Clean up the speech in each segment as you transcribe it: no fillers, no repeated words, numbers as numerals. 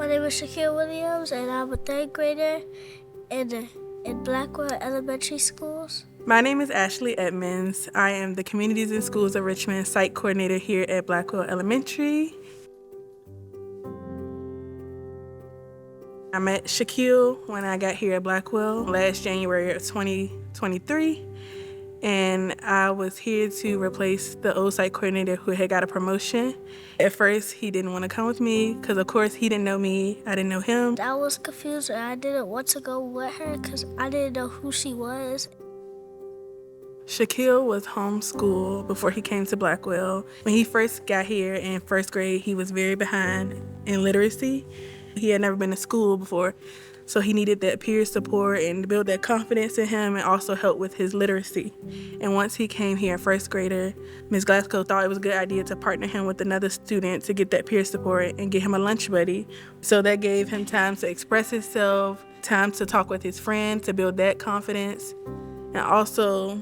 My name is Shaquille Williams, and I'm a third grader in Blackwell Elementary Schools. My name is Ashley Edmonds. I am the Communities and Schools of Richmond Site Coordinator here at Blackwell Elementary. I met Shaquille when I got here at Blackwell last January of 2023. And I was here to replace the old site coordinator who had got a promotion. At first, he didn't want to come with me because, of course, he didn't know me. I didn't know him. I was confused and I didn't want to go with her because I didn't know who she was. Shaquille was homeschooled before he came to Blackwell. When he first got here in first grade, he was very behind in literacy. He had never been to school before, so he needed that peer support and to build that confidence in him and also help with his literacy. And once he came here, first grader, Ms. Glasgow thought it was a good idea to partner him with another student to get that peer support and get him a lunch buddy. So that gave him time to express himself, time to talk with his friend to build that confidence, and also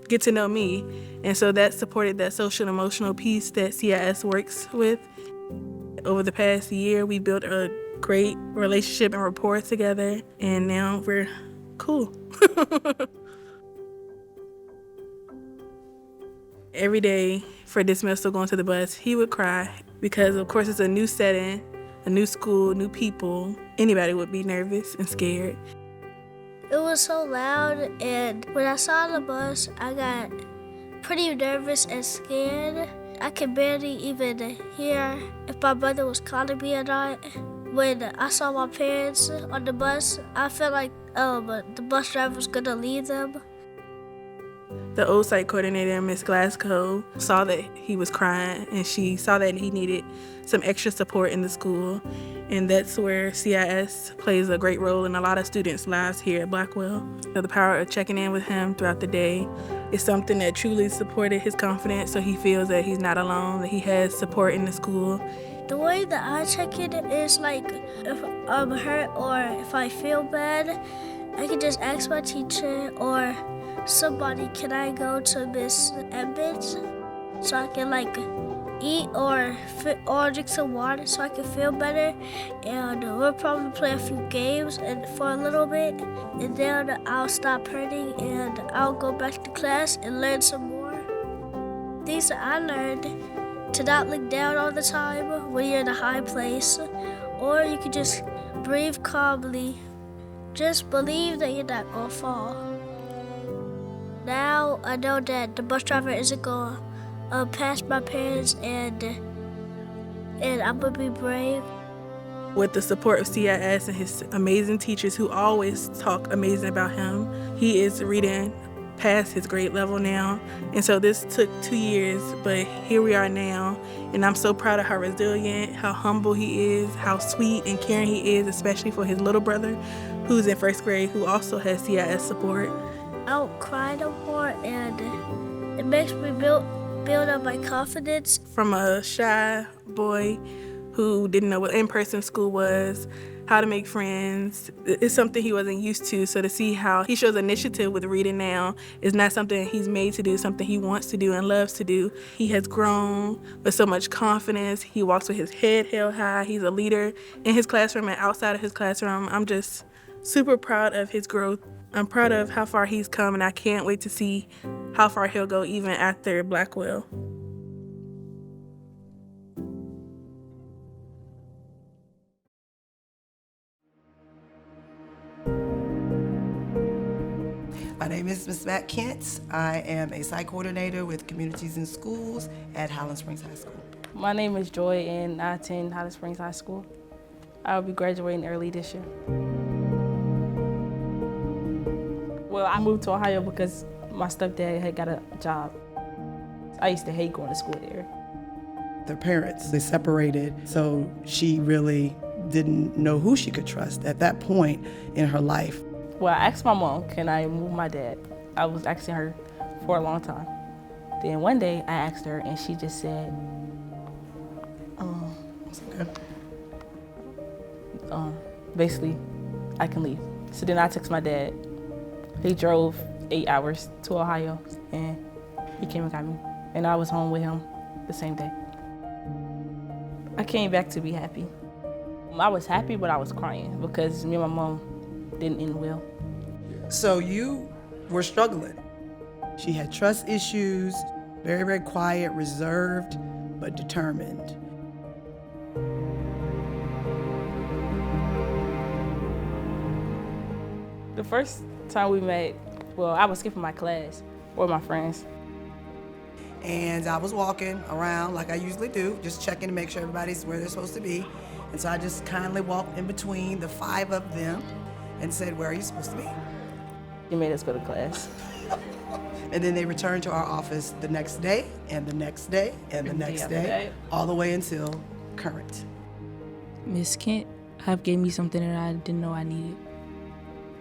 get to know me. And so that supported that social and emotional piece that CIS works with. Over the past year, we built a great relationship and rapport together, and now we're cool. Every day for dismissal going to the bus, he would cry because, of course, it's a new setting, a new school, new people. Anybody would be nervous and scared. It was so loud, and when I saw the bus, I got pretty nervous and scared. I could barely even hear if my brother was calling me or not. When I saw my parents on the bus, I felt like the bus driver was gonna leave them. The old site coordinator, Ms. Glasgow, saw that he was crying, and she saw that he needed some extra support in the school. And that's where CIS plays a great role in a lot of students' lives here at Blackwell. So the power of checking in with him throughout the day is something that truly supported his confidence, so he feels that he's not alone, that he has support in the school. The way that I check it is like if I'm hurt or if I feel bad, I can just ask my teacher or somebody, can I go to Miss Edmonds so I can eat or drink some water so I can feel better. And we'll probably play a few games for a little bit, and then I'll stop hurting and I'll go back to class and learn some more. Things that I learned: to not look down all the time when you're in a high place, or you can just breathe calmly. Just believe that you're not gonna fall. Now I know that the bus driver isn't gonna pass my parents, and I'm gonna be brave. With the support of CIS and his amazing teachers who always talk amazing about him, he is reading past his grade level now. And so this took 2 years, but here we are now. And I'm so proud of how resilient, how humble he is, how sweet and caring he is, especially for his little brother who's in first grade, who also has CIS support. I don't cry no more, and it makes me build up my confidence. From a shy boy who didn't know what in-person school was, how to make friends, it's something he wasn't used to. So to see how he shows initiative with reading now is not something he's made to do, something he wants to do and loves to do. He has grown with so much confidence. He walks with his head held high. He's a leader in his classroom and outside of his classroom. I'm just super proud of his growth. I'm proud of how far he's come, and I can't wait to see how far he'll go even after Blackwell. My name is Ms. Matt Kent. I am a site coordinator with Communities and Schools at Highland Springs High School. My name is Joy, and I attend Highland Springs High School. I will be graduating early this year. Well, I moved to Ohio because my stepdad had got a job. I used to hate going to school there. Their parents, they separated, so she really didn't know who she could trust at that point in her life. Well, I asked my mom, can I move my dad? I was asking her for a long time. Then one day I asked her, and she just said, It's okay. Basically, I can leave. So then I texted my dad. He drove 8 hours to Ohio, and he came and got me. And I was home with him the same day. I came back to be happy. I was happy, but I was crying because me and my mom didn't end well. So you were struggling. She had trust issues, very, very quiet, reserved, but determined. The first time we met, well, I was skipping my class with my friends. And I was walking around like I usually do, just checking to make sure everybody's where they're supposed to be. And so I just kindly walked in between the 5 of them and said, "Where are you supposed to be?" They made us go to class. And then they returned to our office the next day, and the next day, and the next day, all the way until current. Miss Kent have gave me something that I didn't know I needed.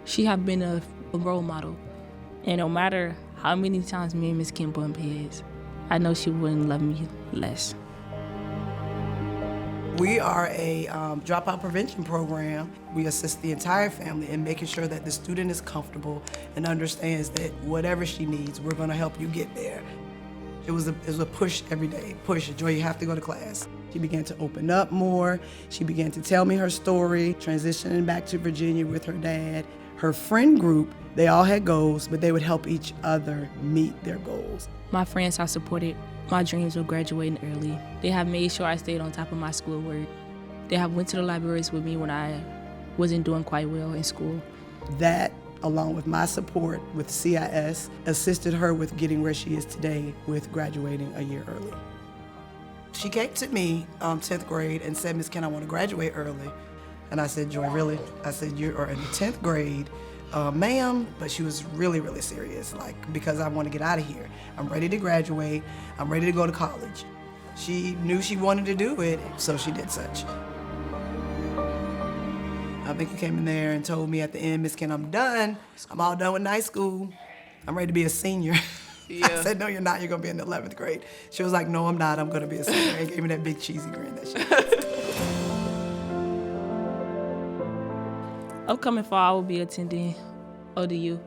She have been a role model. And no matter how many times me and Miss Kent bump heads, I know she wouldn't love me less. We are a dropout prevention program. We assist the entire family in making sure that the student is comfortable and understands that whatever she needs, we're gonna help you get there. It was a push every day. Push, Joy, you have to go to class. She began to open up more. She began to tell me her story, transitioning back to Virginia with her dad. Her friend group, they all had goals, but they would help each other meet their goals. My friends have supported my dreams of graduating early. They have made sure I stayed on top of my schoolwork. They have went to the libraries with me when I wasn't doing quite well in school. That, along with my support with CIS, assisted her with getting where she is today with graduating a year early. She came to me 10th grade and said, "Miss Ken, I want to graduate early." And I said, "Joy, really?" I said, "You are in the 10th grade, ma'am," but she was really, really serious, like, because I want to get out of here. I'm ready to graduate. I'm ready to go to college. She knew she wanted to do it, so she did such. I think you came in there and told me at the end, "Miss Ken, I'm done. I'm all done with night school. I'm ready to be a senior." Yeah. I said, "No, you're not. You're going to be in the 11th grade. She was like, "No, I'm not. I'm going to be a senior." And gave me that big cheesy grin that she did. Upcoming fall, I will be attending ODU.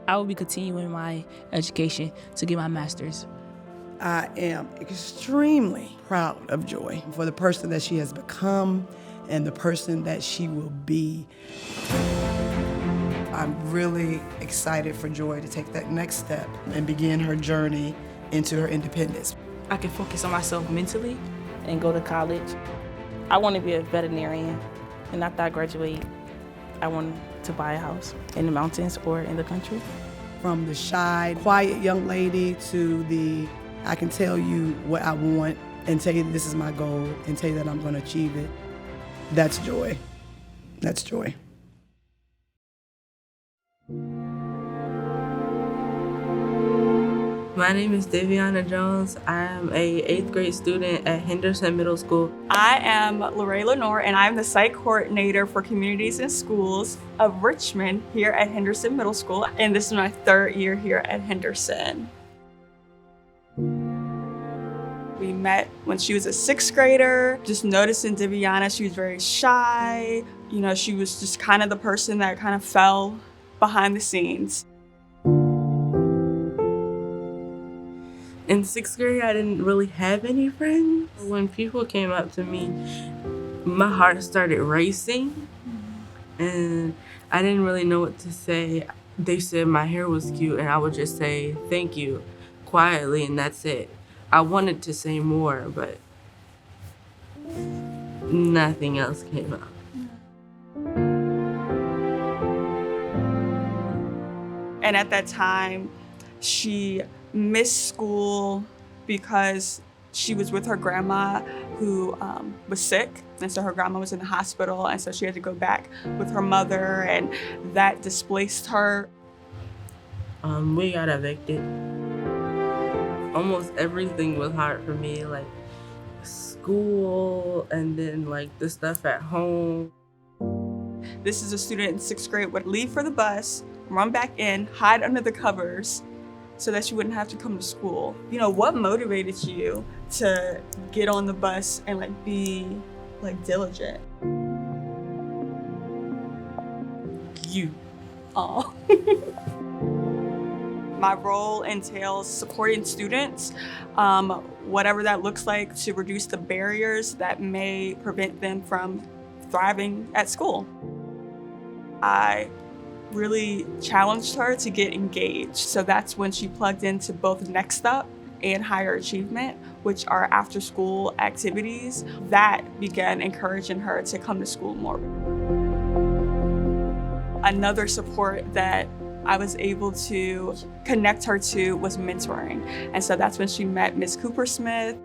I will be continuing my education to get my master's. I am extremely proud of Joy for the person that she has become and the person that she will be. I'm really excited for Joy to take that next step and begin her journey into her independence. I can focus on myself mentally and go to college. I want to be a veterinarian, and after I graduate, I want to buy a house in the mountains or in the country. From the shy, quiet young lady to the, I can tell you what I want and tell you this is my goal and tell you that I'm going to achieve it. That's Joy. That's Joy. My name is Diviana Jones. I am a 8th grade student at Henderson Middle School. I am Lorraine Lenore, and I'm the site coordinator for communities and schools of Richmond here at Henderson Middle School, and this is my 3rd year here at Henderson. We met when she was a 6th grader. Just noticing Diviana, she was very shy. You know, she was just kind of the person that kind of fell behind the scenes. In 6th grade, I didn't really have any friends. When people came up to me, my heart started racing, and I didn't really know what to say. They said my hair was cute, and I would just say, "Thank you," quietly, and that's it. I wanted to say more, but nothing else came out. And at that time, she missed school because she was with her grandma who was sick. And so her grandma was in the hospital, and so she had to go back with her mother, and that displaced her. We got evicted. Almost everything was hard for me, like school and then like the stuff at home. This is a student in 6th grade would leave for the bus, run back in, hide under the covers so that she wouldn't have to come to school. You know, what motivated you to get on the bus and like be like diligent? You. Oh. My role entails supporting students, whatever that looks like, to reduce the barriers that may prevent them from thriving at school. I really challenged her to get engaged. So that's when she plugged into both Next Up and Higher Achievement, which are after school activities that began encouraging her to come to school more. Another support that I was able to connect her to was mentoring. And so that's when she met Miss Cooper Smith.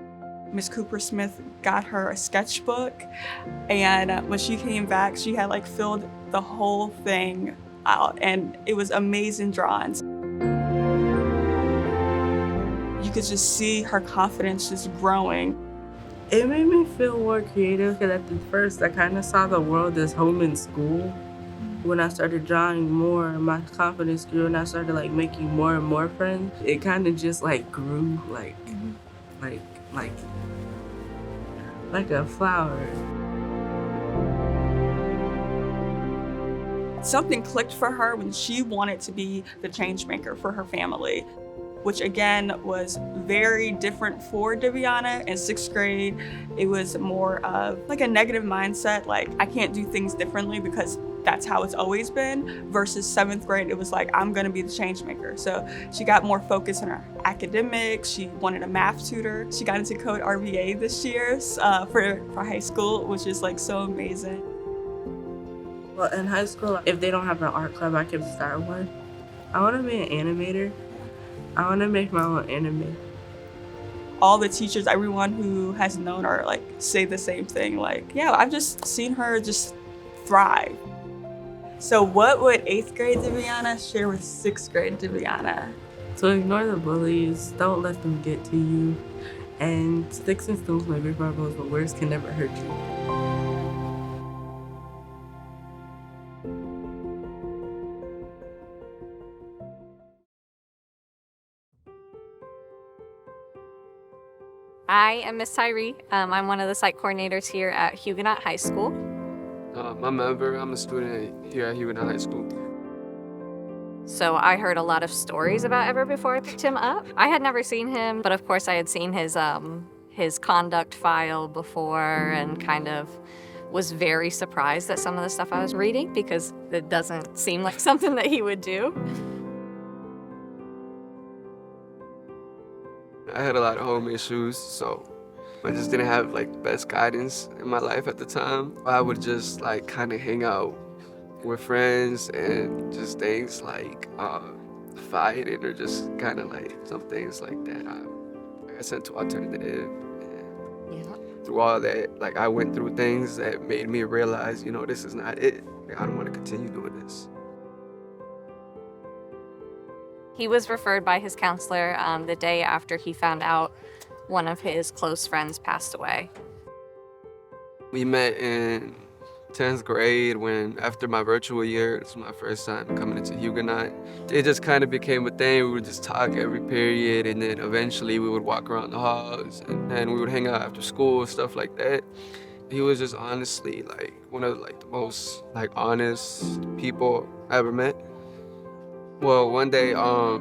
Miss Cooper Smith got her a sketchbook. And when she came back, she had like filled the whole thing out, and it was amazing drawings. You could just see her confidence just growing. It made me feel more creative because at the first I kind of saw the world as home and school. When I started drawing more, my confidence grew and I started like making more and more friends. It kind of just like grew like a flower. Something clicked for her when she wanted to be the change maker for her family, which again was very different for Diviana. In 6th grade, it was more of like a negative mindset, like I can't do things differently because that's how it's always been, versus 7th grade, it was like, I'm gonna be the change maker. So she got more focused on her academics. She wanted a math tutor. She got into Code RVA this year for high school, which is like so amazing. Well, in high school, if they don't have an art club, I can start one. I want to be an animator. I want to make my own anime. All the teachers, everyone who has known her, like say the same thing. Like, yeah, I've just seen her just thrive. So what would 8th grade Diviana share with 6th grade Diviana? So ignore the bullies. Don't let them get to you. And sticks and stones may break my bones, but words can never hurt you. I am Miss Tyree. I'm one of the site coordinators here at Huguenot High School. I'm Ever. I'm a student here at Huguenot High School. So I heard a lot of stories about Ever before I picked him up. I had never seen him, but of course I had seen his conduct file before and kind of was very surprised at some of the stuff I was reading because it doesn't seem like something that he would do. I had a lot of home issues, so I just didn't have like the best guidance in my life at the time. I would just like kind of hang out with friends and just things like fighting or just kind of like some things like that. I got sent to alternative. And through all that, like I went through things that made me realize, you know, this is not it. Like, I don't want to continue doing this. He was referred by his counselor the day after he found out one of his close friends passed away. We met in 10th grade when, after my virtual year, it was my first time coming into Huguenot. It just kind of became a thing. We would just talk every period, and then eventually we would walk around the halls, and then we would hang out after school, stuff like that. He was just honestly like one of like the most like honest people I ever met. Well, one day, I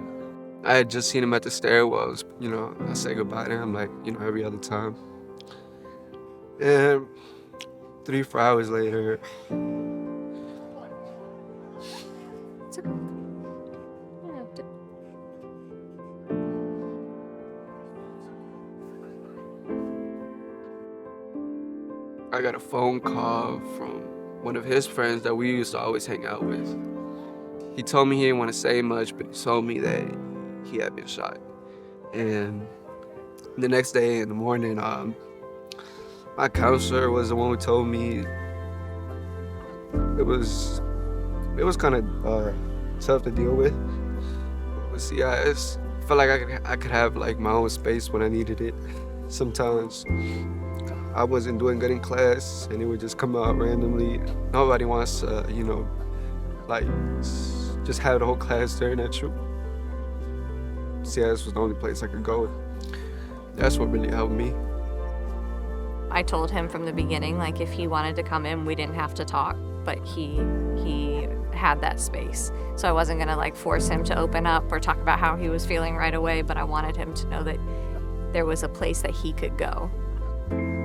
had just seen him at the stairwells. You know, I say goodbye to him like, you know, every other time. And 3-4 hours later, I got a phone call from one of his friends that we used to always hang out with. He told me he didn't want to say much, but he told me that he had been shot. And the next day in the morning, my counselor was the one who told me it was kind of tough to deal with CIS. I felt like I could have like my own space when I needed it. Sometimes I wasn't doing good in class, and it would just come out randomly. Nobody wants to, you know, like just have the whole class staring at you. CIS was the only place I could go. That's what really helped me. I told him from the beginning, like if he wanted to come in, we didn't have to talk, but he had that space. So I wasn't gonna like force him to open up or talk about how he was feeling right away, but I wanted him to know that there was a place that he could go.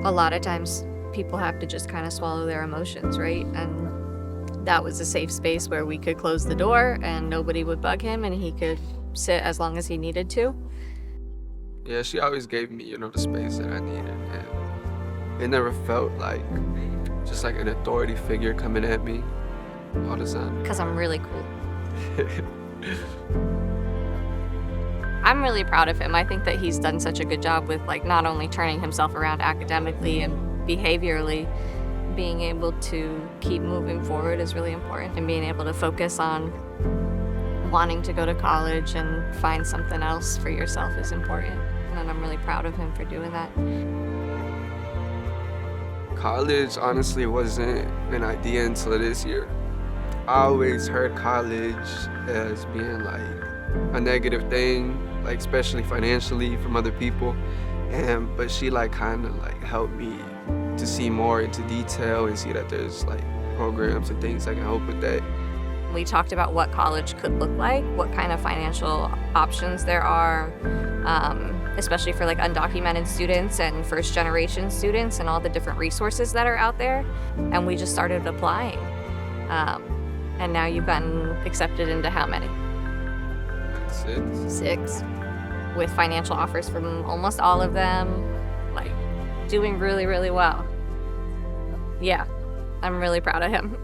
A lot of times people have to just kind of swallow their emotions, right? And that was a safe space where we could close the door and nobody would bug him and he could sit as long as he needed to. Yeah, she always gave me, the space that I needed. And it never felt like just like an authority figure coming at me all the time. Because I'm really cool. I'm really proud of him. I think that he's done such a good job with like not only turning himself around academically and behaviorally, being able to keep moving forward is really important, and being able to focus on wanting to go to college and find something else for yourself is important. And I'm really proud of him for doing that. College honestly wasn't an idea until this year. I always heard college as being like a negative thing, like especially financially from other people. But she like kind of like helped me to see more into detail and see that there's like programs and things that can help with that. We talked about what college could look like, what kind of financial options there are, especially for like undocumented students and first generation students and all the different resources that are out there. And we just started applying. And now you've gotten accepted into how many? 6. With financial offers from almost all of them, like doing really, really well. Yeah, I'm really proud of him.